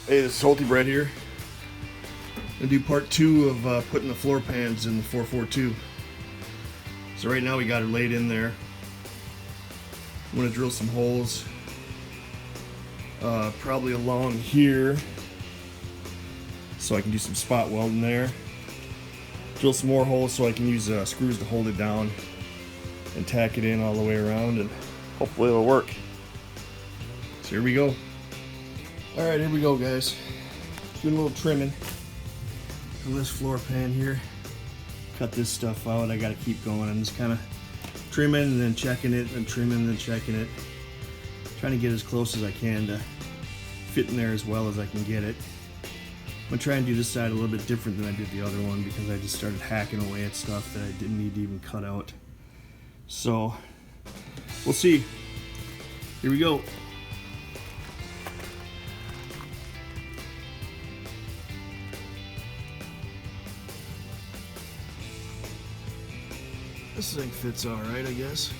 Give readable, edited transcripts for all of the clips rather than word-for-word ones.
Hey, this is Salty Bread here. I'm gonna do part 2 of putting the floor pans in the 442. So right now we got it laid in there. I'm gonna drill some holes, probably along here, so I can do some spot welding there. Drill some more holes so I can use screws to hold it down and tack it in all the way around, and hopefully it'll work. So here we go. Alright, here we go, guys. Doing a little trimming on this floor pan here. Cut this stuff out. I gotta keep going. I'm just kind of trimming and then checking it, and trimming and then checking it. Trying to get as close as I can to fit in there as well as I can get it. I'm gonna try and do this side a little bit different than I did the other one, because I just started hacking away at stuff that I didn't need to even cut out. So, we'll see. Here we go. This thing fits all right, I guess.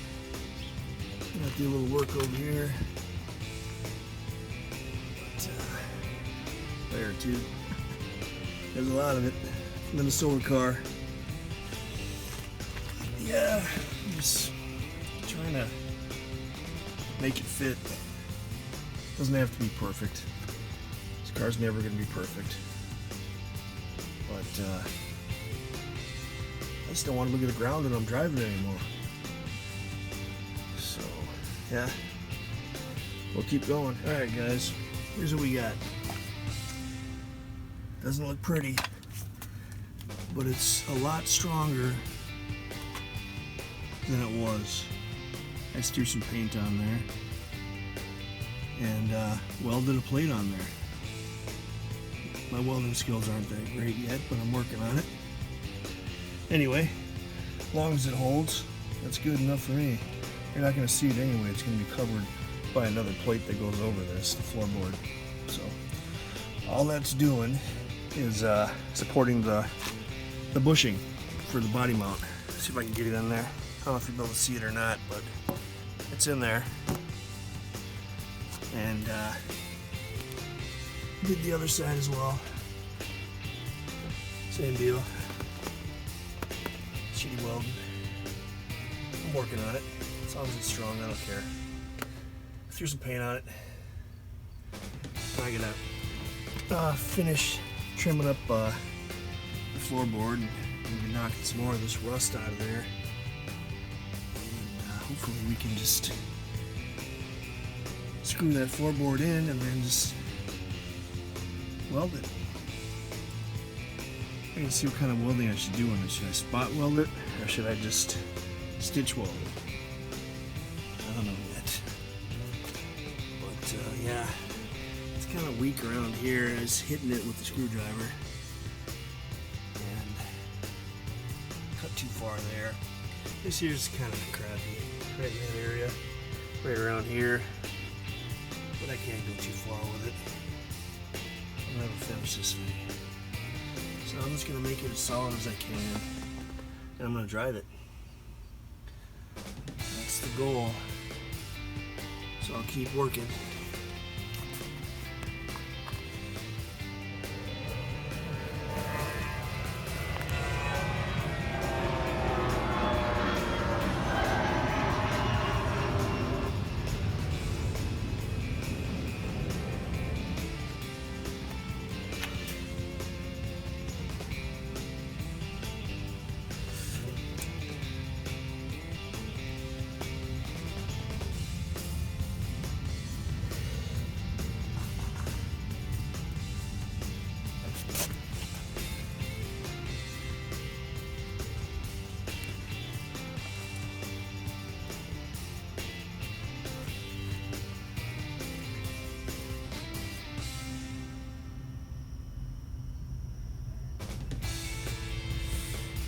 Got to do a little work over here. But, there too. There's a lot of it. Minnesota car. Yeah, I'm just trying to make it fit. Doesn't have to be perfect. This car's never going to be perfect. But I just don't want to look at the ground when I'm driving anymore. So, yeah. We'll keep going. Alright, guys. Here's what we got. Doesn't look pretty, but it's a lot stronger than it was. I just threw some paint on there and welded a plate on there. My welding skills aren't that great yet, but I'm working on it. Anyway, as long as it holds, that's good enough for me. You're not going to see it anyway. It's going to be covered by another plate that goes over this, the floorboard. So all that's doing is supporting the bushing for the body mount. Let's see if I can get it in there. I don't know if you'll be able to see it or not, but it's in there. And did the other side as well. Same deal. Shitty welding. I'm working on it. As long as it's strong, I don't care. Threw some paint on it. I gotta finish trimming up the floorboard and maybe knocking some more of this rust out of there. And hopefully we can just screw that floorboard in and then just weld it. I can see what kind of welding I should do on it. Should I spot weld it, or should I just stitch weld it? I don't know yet. But yeah, it's kind of weak around here. I was hitting it with the screwdriver and cut too far there. This here's kind of crappy, right in that area, right around here. But I can't go too far with it. I'll never finish this thing. So I'm just going to make it as solid as I can, and I'm going to drive it. That's the goal. So I'll keep working.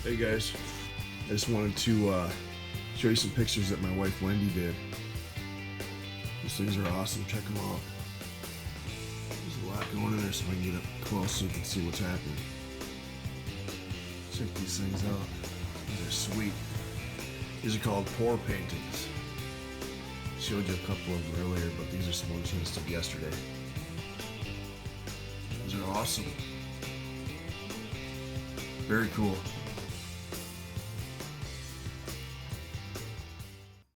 Hey guys, I just wanted to show you some pictures that my wife Wendy did. These things are awesome, check them out. There's a lot going in there, so I can get up close so you can see what's happening. Check these things out, these are sweet. These are called pour paintings. Showed you a couple of them earlier, but these are some ones she took yesterday. Awesome. Very cool.